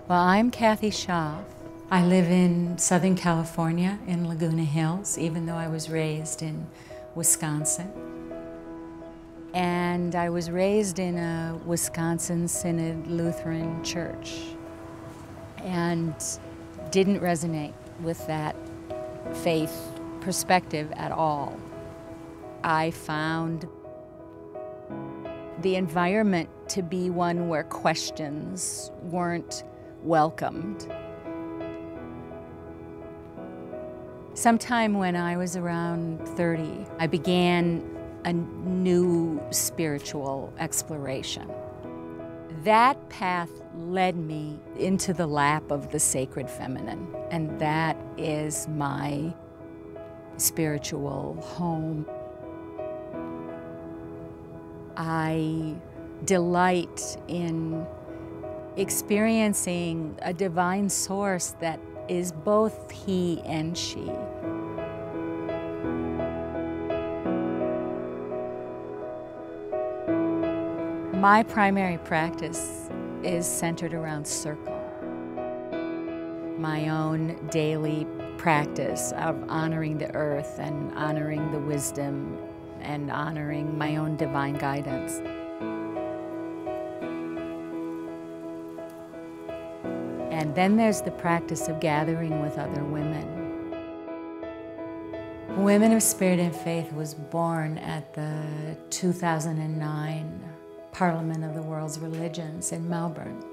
Well, I'm Kathe Schaaf. I live in Southern California in Laguna Hills, even though I was raised in Wisconsin. And I was raised in a Wisconsin Synod Lutheran church and didn't resonate with that faith perspective at all. I found the environment to be one where questions weren't welcomed. Sometime when I was around 30, I began a new spiritual exploration. That path led me into the lap of the sacred feminine, and that is my spiritual home. I delight in experiencing a divine source that is both he and she. My primary practice is centered around circle. My own daily practice of honoring the earth and honoring the wisdom and honoring my own divine guidance. And then there's the practice of gathering with other women. Women of Spirit and Faith was born at the 2009 Parliament of the World's Religions in Melbourne.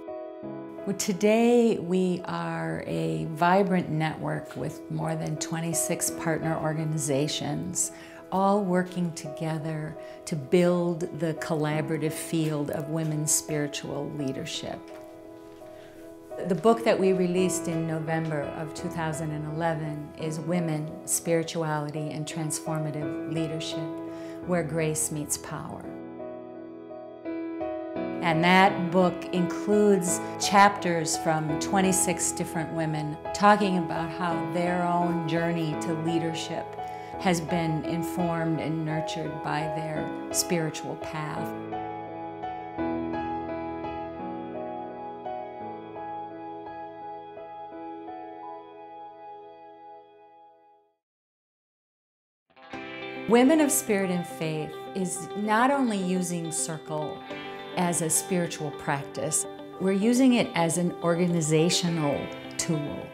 Well, today we are a vibrant network with more than 26 partner organizations, all working together to build the collaborative field of women's spiritual leadership. The book that we released in November of 2011 is Women, Spirituality, and Transformative Leadership, Where Grace Meets Power. And that book includes chapters from 26 different women talking about how their own journey to leadership has been informed and nurtured by their spiritual path. Women of Spirit and Faith is not only using Circle as a spiritual practice, we're using it as an organizational tool.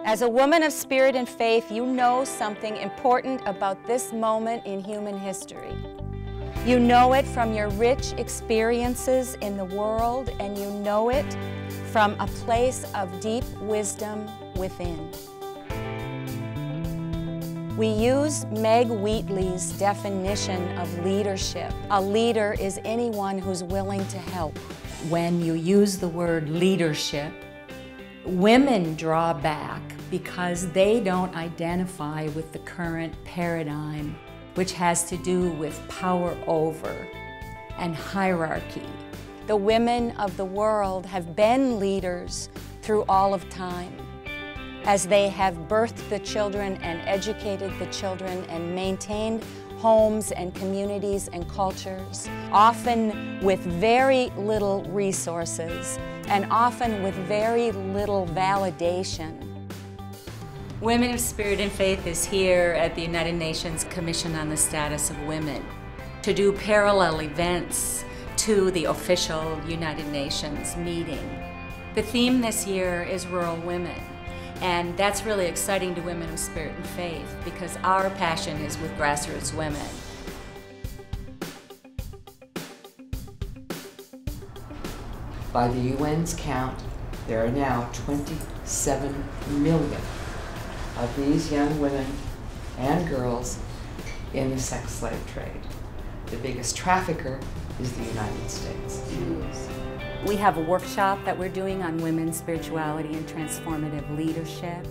As a woman of spirit and faith, you know something important about this moment in human history. You know it from your rich experiences in the world, and you know it from a place of deep wisdom within. We use Meg Wheatley's definition of leadership. A leader is anyone who's willing to help. When you use the word leadership, women draw back because they don't identify with the current paradigm, which has to do with power over and hierarchy. The women of the world have been leaders through all of time, as they have birthed the children and educated the children and maintained homes and communities and cultures, often with very little resources and often with very little validation. Women of Spirit and Faith is here at the United Nations Commission on the Status of Women to do parallel events to the official United Nations meeting. The theme this year is Rural Women. And that's really exciting to Women of Spirit and Faith because our passion is with grassroots women. By the UN's count, there are now 27 million of these young women and girls in the sex slave trade. The biggest trafficker is the United States. We have a workshop that we're doing on women's spirituality and transformative leadership.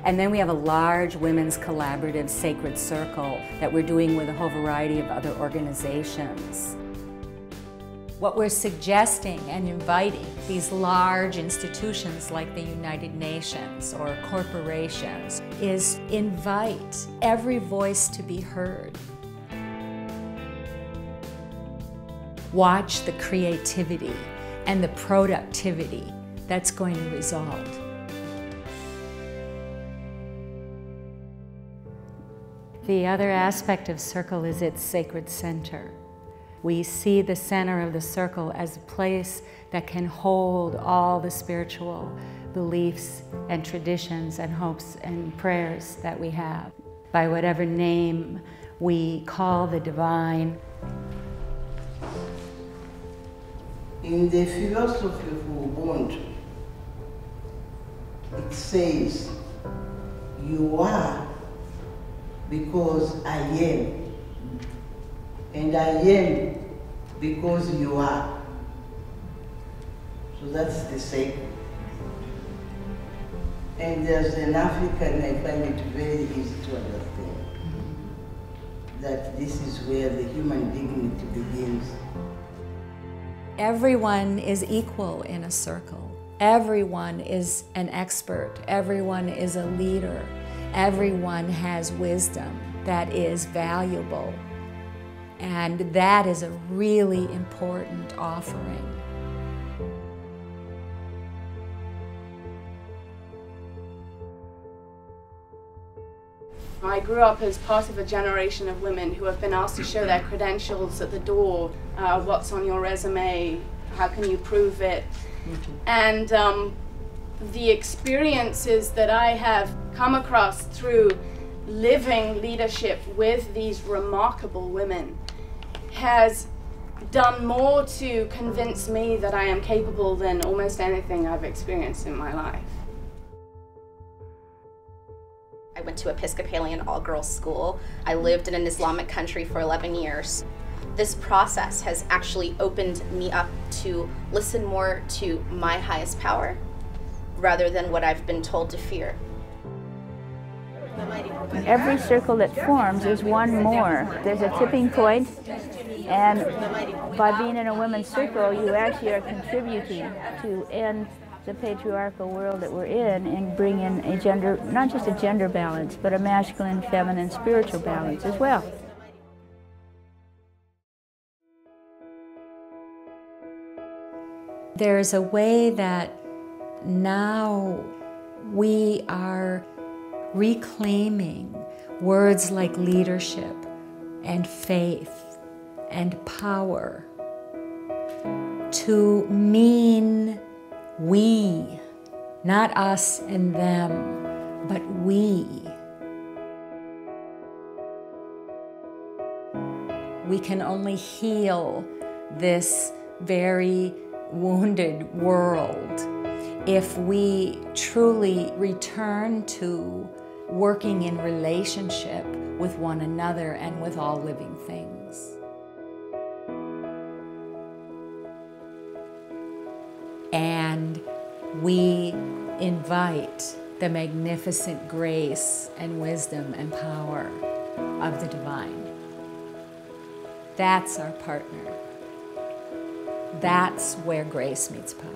And then we have a large women's collaborative sacred circle that we're doing with a whole variety of other organizations. What we're suggesting and inviting these large institutions like the United Nations or corporations is invite every voice to be heard. watch the creativity and the productivity that's going to result. The other aspect of circle is its sacred center. We see the center of the circle as a place that can hold all the spiritual beliefs and traditions and hopes and prayers that we have. By whatever name we call the divine. In the philosophy of Ubuntu, it says, you are because I am, and I am because you are. So that's the same. And as an African, I find it very easy to understand that this is where the human dignity begins. Everyone is equal in a circle. Everyone is an expert. Everyone is a leader. Everyone has wisdom that is valuable. And that is a really important offering. I grew up as part of a generation of women who have been asked to show their credentials at the door. What's on your resume? How can you prove it? And the experiences that I have come across through living leadership with these remarkable women has done more to convince me that I am capable than almost anything I've experienced in my life. I went to Episcopalian all-girls school. I lived in an Islamic country for 11 years. This process has actually opened me up to listen more to my highest power rather than what I've been told to fear. Every circle that forms is one more. There's a tipping point, and by being in a women's circle, you actually are contributing to end the patriarchal world that we're in and bring in a gender, not just a gender balance, but a masculine, feminine, spiritual balance as well. There's a way that now we are reclaiming words like leadership and faith and power to mean we, not us and them, but we. We can only heal this very wounded world if we truly return to working in relationship with one another and with all living things. And we invite the magnificent grace and wisdom and power of the divine. That's our partner. That's where grace meets power.